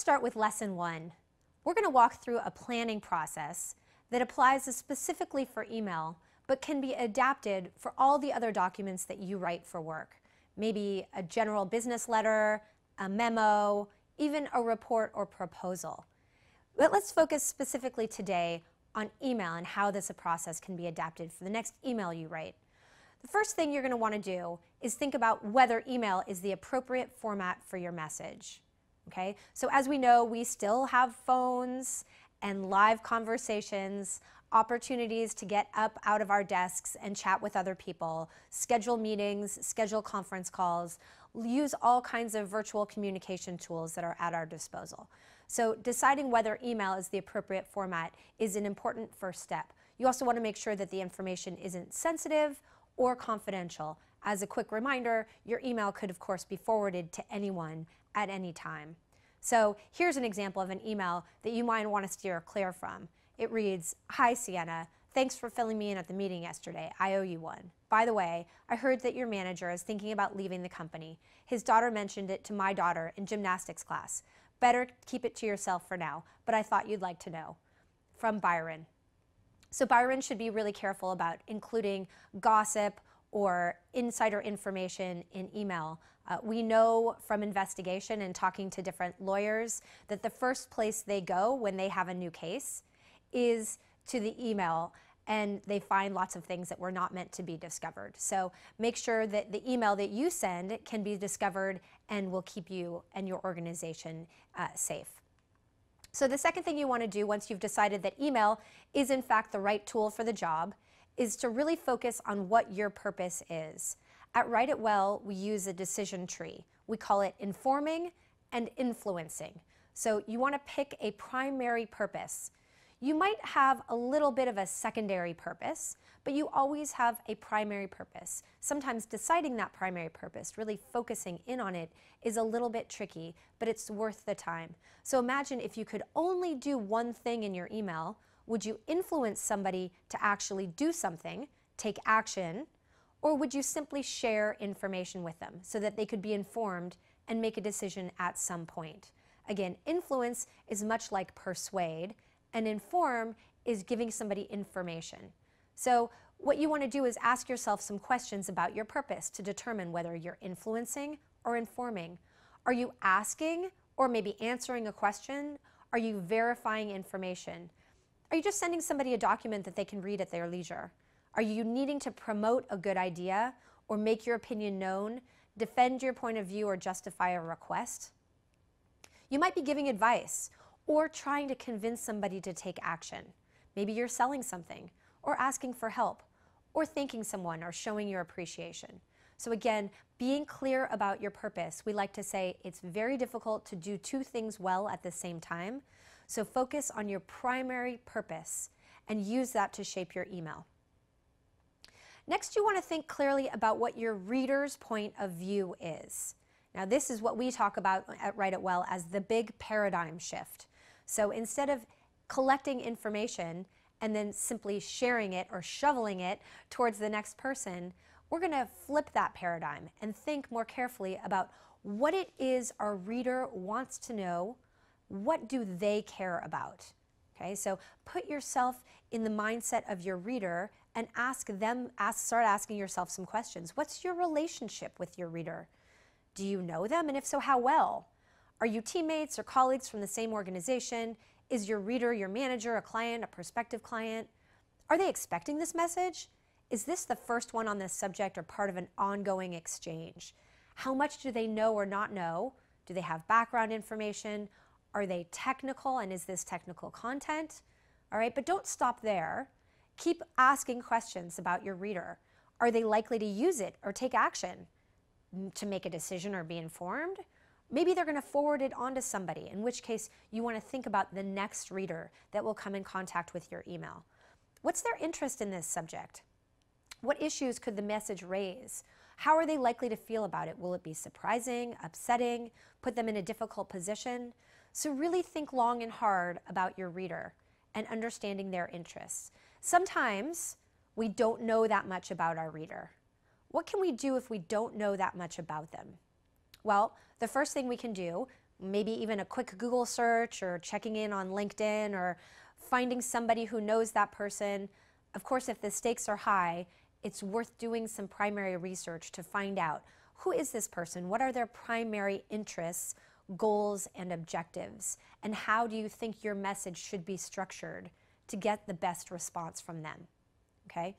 start with lesson 1. We're going to walk through a planning process that applies specifically for email, but can be adapted for all the other documents that you write for work. Maybe a general business letter, a memo, even a report or proposal. But let's focus specifically today on email and how this process can be adapted for the next email you write. The first thing you're going to want to do is think about whether email is the appropriate format for your message. Okay? So as we know, we still have phones and live conversations, opportunities to get up out of our desks and chat with other people, schedule meetings, schedule conference calls, use all kinds of virtual communication tools that are at our disposal. So deciding whether email is the appropriate format is an important first step. You also want to make sure that the information isn't sensitive or confidential. As a quick reminder, your email could of course be forwarded to anyone at any time. So here's an example of an email that you might want to steer clear from. It reads, "Hi Sienna, thanks for filling me in at the meeting yesterday. I owe you one. By the way, I heard that your manager is thinking about leaving the company. His daughter mentioned it to my daughter in gymnastics class. Better keep it to yourself for now, but I thought you'd like to know." From Byron. So Byron should be really careful about including gossip or insider information in email. We know from investigation and talking to different lawyers that the first place they go when they have a new case is to the email, and they find lots of things that were not meant to be discovered. So make sure that the email that you send can be discovered and will keep you and your organization safe. So the second thing you want to do once you've decided that email is in fact the right tool for the job is to really focus on what your purpose is. At Write It Well, we use a decision tree. We call it informing and influencing. So you want to pick a primary purpose. You might have a little bit of a secondary purpose, but you always have a primary purpose. Sometimes deciding that primary purpose, really focusing in on it, is a little bit tricky, but it's worth the time. So imagine if you could only do one thing in your email. Would you influence somebody to actually do something, take action, or would you simply share information with them so that they could be informed and make a decision at some point? Again, influence is much like persuade, and inform is giving somebody information. So what you want to do is ask yourself some questions about your purpose to determine whether you're influencing or informing. Are you asking or maybe answering a question? Are you verifying information? Are you just sending somebody a document that they can read at their leisure? Are you needing to promote a good idea or make your opinion known, defend your point of view, or justify a request? You might be giving advice or trying to convince somebody to take action. Maybe you're selling something or asking for help or thanking someone or showing your appreciation. So again, being clear about your purpose. We like to say it's very difficult to do two things well at the same time. So focus on your primary purpose and use that to shape your email. Next, you want to think clearly about what your reader's point of view is. Now, this is what we talk about at Write It Well as the big paradigm shift. So instead of collecting information and then simply sharing it or shoveling it towards the next person, we're going to flip that paradigm and think more carefully about what it is our reader wants to know. What do they care about? Okay, so put yourself in the mindset of your reader and start asking yourself some questions. What's your relationship with your reader? Do you know them? And if so, how well? Are you teammates or colleagues from the same organization? Is your reader your manager, a client, a prospective client? Are they expecting this message? Is this the first one on this subject or part of an ongoing exchange? How much do they know or not know? Do they have background information? Are they technical, and is this technical content? All right, but don't stop there. Keep asking questions about your reader. Are they likely to use it or take action to make a decision or be informed? Maybe they're going to forward it on to somebody, in which case you want to think about the next reader that will come in contact with your email. What's their interest in this subject? What issues could the message raise? How are they likely to feel about it? Will it be surprising, upsetting, put them in a difficult position? So really think long and hard about your reader and understanding their interests. Sometimes we don't know that much about our reader. What can we do if we don't know that much about them? Well, the first thing we can do, maybe even a quick Google search or checking in on LinkedIn or finding somebody who knows that person. Of course, if the stakes are high, it's worth doing some primary research to find out who is this person, what are their primary interests, goals, and objectives, and how do you think your message should be structured to get the best response from them, okay?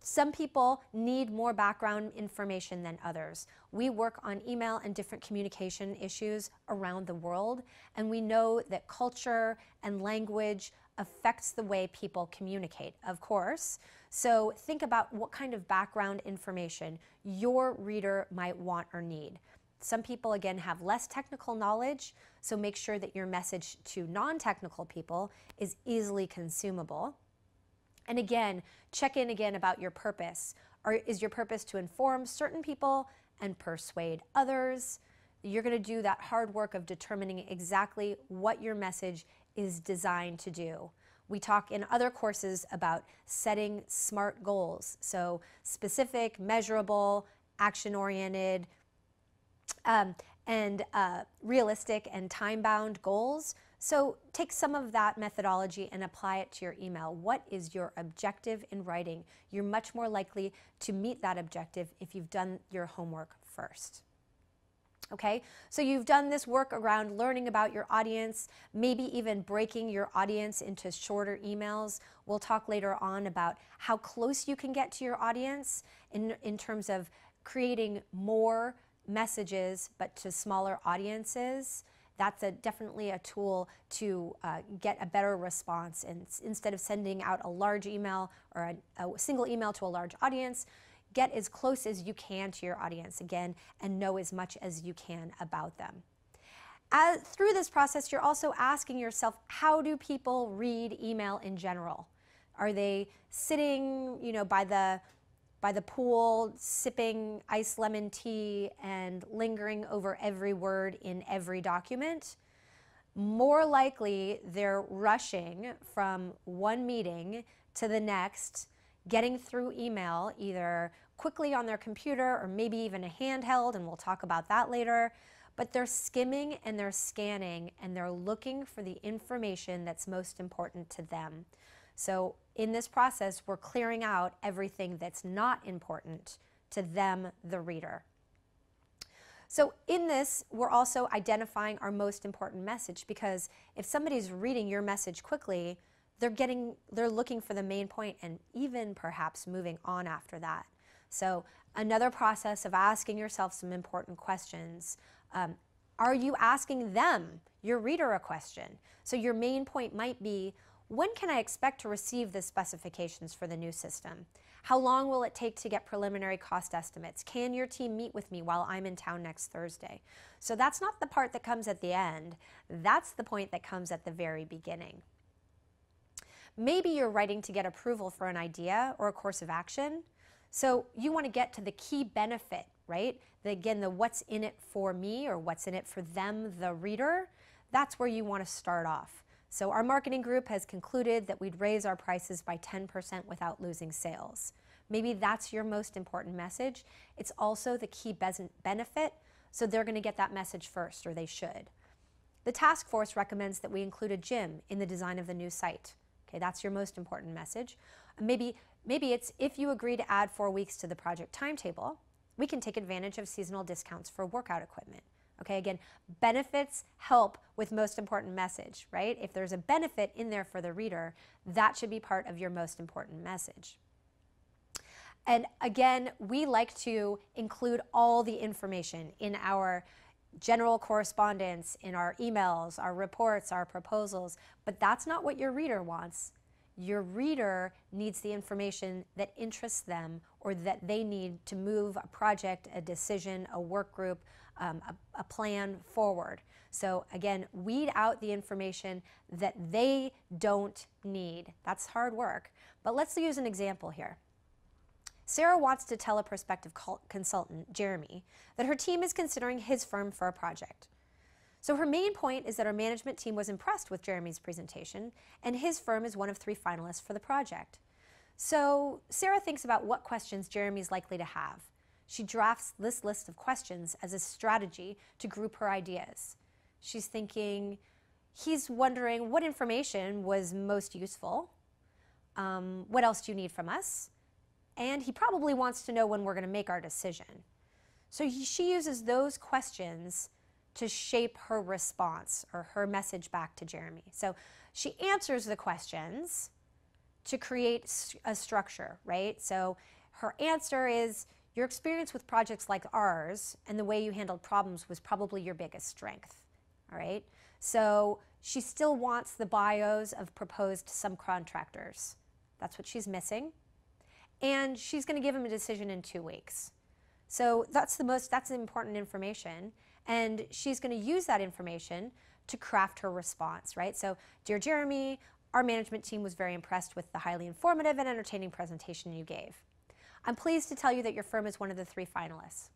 Some people need more background information than others. We work on email and different communication issues around the world, and we know that culture and language affects the way people communicate, of course. So think about what kind of background information your reader might want or need. Some people, again, have less technical knowledge, so make sure that your message to non-technical people is easily consumable. And again, check in again about your purpose. Is your purpose to inform certain people and persuade others? You're going to do that hard work of determining exactly what your message is designed to do. We talk in other courses about setting SMART goals. So specific, measurable, action-oriented, and realistic and time-bound goals. So take some of that methodology and apply it to your email. What is your objective in writing? You're much more likely to meet that objective if you've done your homework first. Okay, so you've done this work around learning about your audience, maybe even breaking your audience into shorter emails. We'll talk later on about how close you can get to your audience in terms of creating more messages but to smaller audiences. That's definitely a tool to get a better response. And instead of sending out a large email or a single email to a large audience, get as close as you can to your audience again and know as much as you can about them. Through this process, you're also asking yourself, how do people read email in general? Are they sitting, by the pool, sipping iced lemon tea and lingering over every word in every document? More likely, they're rushing from one meeting to the next, getting through email either quickly on their computer or maybe even a handheld, and we'll talk about that later. But they're skimming and they're scanning and they're looking for the information that's most important to them. So in this process, we're clearing out everything that's not important to them, the reader. So in this, we're also identifying our most important message, because if somebody's reading your message quickly, they're looking for the main point and even perhaps moving on after that. So another process of asking yourself some important questions. Are you asking them, your reader, a question? So your main point might be, when can I expect to receive the specifications for the new system? How long will it take to get preliminary cost estimates? Can your team meet with me while I'm in town next Thursday? So that's not the part that comes at the end. That's the point that comes at the very beginning. Maybe you're writing to get approval for an idea or a course of action. So you want to get to the key benefit, right? Again, the what's in it for me or what's in it for them, the reader. That's where you want to start off. So our marketing group has concluded that we'd raise our prices by 10% without losing sales. Maybe that's your most important message. It's also the key benefit, so they're going to get that message first, or they should. The task force recommends that we include a gym in the design of the new site. Okay, that's your most important message. Maybe it's, if you agree to add 4 weeks to the project timetable, we can take advantage of seasonal discounts for workout equipment. Okay, again, benefits help with most important message, right? If there's a benefit in there for the reader, that should be part of your most important message. And again, we like to include all the information in our general correspondence, in our emails, our reports, our proposals, but that's not what your reader wants. Your reader needs the information that interests them or that they need to move a project, a decision, a work group, a plan forward. So again, weed out the information that they don't need. That's hard work, but let's use an example here. Sarah wants to tell a prospective consultant, Jeremy, that her team is considering his firm for a project. So her main point is that our management team was impressed with Jeremy's presentation, and his firm is one of 3 finalists for the project. So Sarah thinks about what questions Jeremy's likely to have. She drafts this list of questions as a strategy to group her ideas. She's thinking, he's wondering what information was most useful. What else do you need from us? And he probably wants to know when we're going to make our decision. So she uses those questions to shape her response or her message back to Jeremy. So she answers the questions to create a structure, right? So her answer is, your experience with projects like ours and the way you handled problems was probably your biggest strength, all right? So she still wants the bios of proposed subcontractors. That's what she's missing. And she's going to give him a decision in 2 weeks. So that's the important information. And she's going to use that information to craft her response, right? So, dear Jeremy, our management team was very impressed with the highly informative and entertaining presentation you gave. I'm pleased to tell you that your firm is one of the 3 finalists.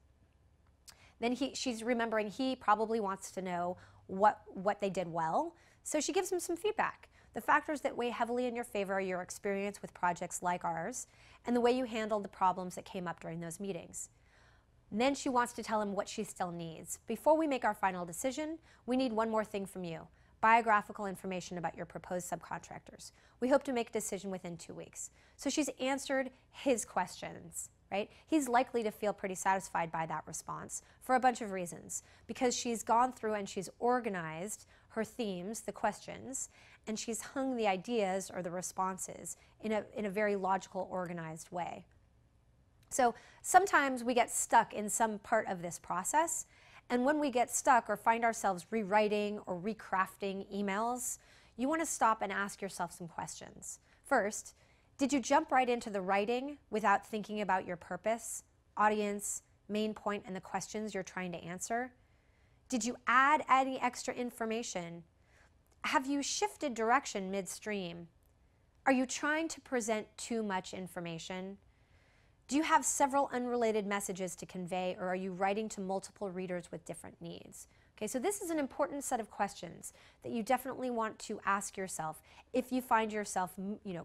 Then she's remembering he probably wants to know what they did well. So she gives him some feedback. The factors that weigh heavily in your favor are your experience with projects like ours and the way you handled the problems that came up during those meetings. And then she wants to tell him what she still needs. Before we make our final decision, we need one more thing from you: biographical information about your proposed subcontractors. We hope to make a decision within 2 weeks. So she's answered his questions, right? He's likely to feel pretty satisfied by that response for a bunch of reasons, because she's gone through and she's organized her themes, the questions, and she's hung the ideas or the responses in a very logical, organized way. So sometimes we get stuck in some part of this process, and when we get stuck or find ourselves rewriting or recrafting emails, you want to stop and ask yourself some questions. First, did you jump right into the writing without thinking about your purpose, audience, main point, and the questions you're trying to answer? Did you add any extra information? Have you shifted direction midstream? Are you trying to present too much information? Do you have several unrelated messages to convey, or are you writing to multiple readers with different needs? Okay, so this is an important set of questions that you definitely want to ask yourself. If you find yourself,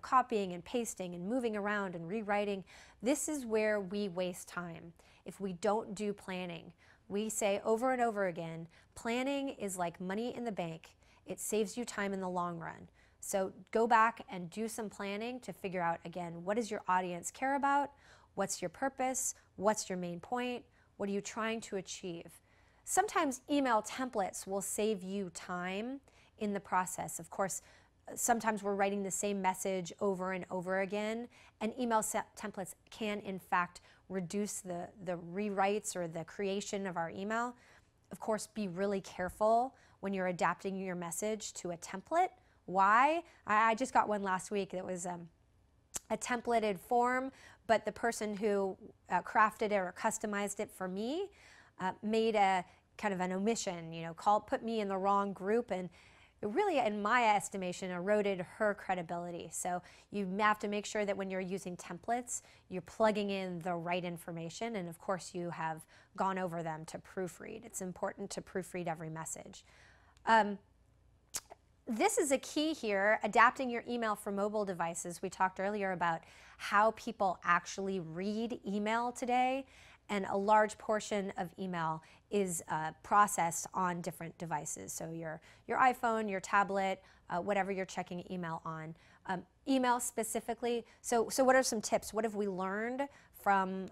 copying and pasting and moving around and rewriting, this is where we waste time. If we don't do planning, we say over and over again, planning is like money in the bank. It saves you time in the long run. So go back and do some planning to figure out, again, what does your audience care about? What's your purpose? What's your main point? What are you trying to achieve? Sometimes email templates will save you time in the process. Of course, sometimes we're writing the same message over and over again, and email templates can, in fact, reduce the rewrites or the creation of our email. Of course, be really careful when you're adapting your message to a template. Why? I just got one last week that was a templated form, but the person who crafted it or customized it for me made a kind of an omission, put me in the wrong group, and it really, in my estimation, eroded her credibility. So you have to make sure that when you're using templates, you're plugging in the right information, and of course you have gone over them to proofread. It's important to proofread every message. This is a key here, adapting your email for mobile devices. We talked earlier about how people actually read email today, and a large portion of email is processed on different devices. So your iPhone, your tablet, whatever you're checking email on. Email specifically, so what are some tips? What have we learned from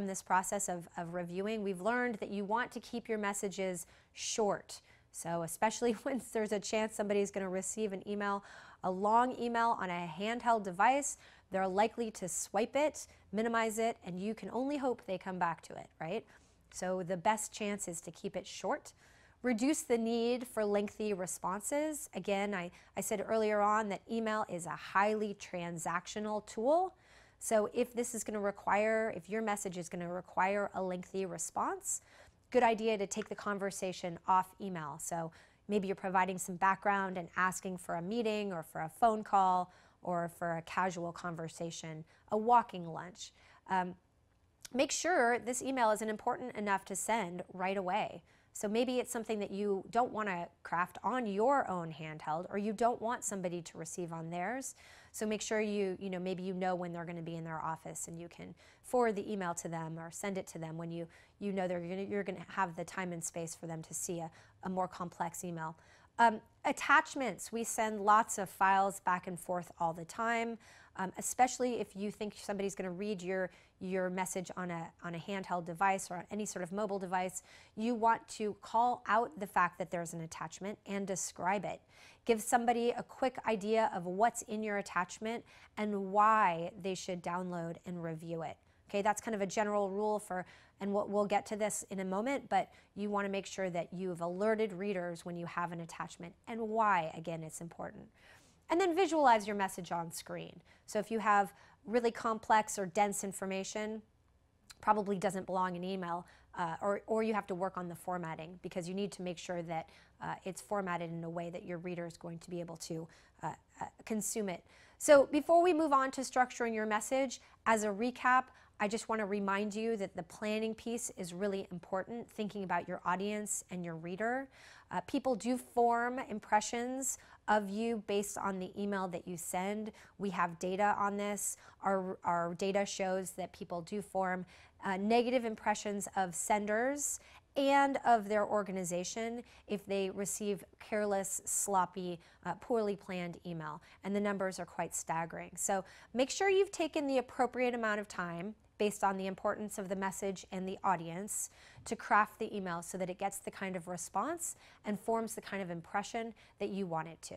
this process of reviewing? We've learned that you want to keep your messages short. So especially when there's a chance somebody's going to receive an email, a long email on a handheld device, they're likely to swipe it, minimize it, and you can only hope they come back to it, right? So the best chance is to keep it short. Reduce the need for lengthy responses. Again, I said earlier on that email is a highly transactional tool. So if this is going to require, if your message is going to require a lengthy response, good idea to take the conversation off email. So maybe you're providing some background and asking for a meeting or for a phone call or for a casual conversation, a walking lunch. Make sure this email isn't important enough to send right away. So maybe it's something that you don't want to craft on your own handheld, or you don't want somebody to receive on theirs. So make sure maybe you know when they're going to be in their office, and you can forward the email to them or send it to them when you know you're going to have the time and space for them to see a more complex email. Attachments, we send lots of files back and forth all the time, especially if you think somebody's going to read your message on a handheld device or on any sort of mobile device. You want to call out the fact that there's an attachment and describe it. Give somebody a quick idea of what's in your attachment and why they should download and review it. Okay, that's kind of a general rule for, and we'll get to this in a moment, but you want to make sure that you've alerted readers when you have an attachment and why, again, it's important. And then visualize your message on screen. So if you have really complex or dense information, probably doesn't belong in email, or you have to work on the formatting because you need to make sure that it's formatted in a way that your reader is going to be able to consume it. So before we move on to structuring your message, as a recap, I just want to remind you that the planning piece is really important, thinking about your audience and your reader. People do form impressions of you based on the email that you send. We have data on this. Our data shows that people do form negative impressions of senders and of their organization if they receive careless, sloppy, poorly planned email. And the numbers are quite staggering. So make sure you've taken the appropriate amount of time based on the importance of the message and the audience to craft the email so that it gets the kind of response and forms the kind of impression that you want it to.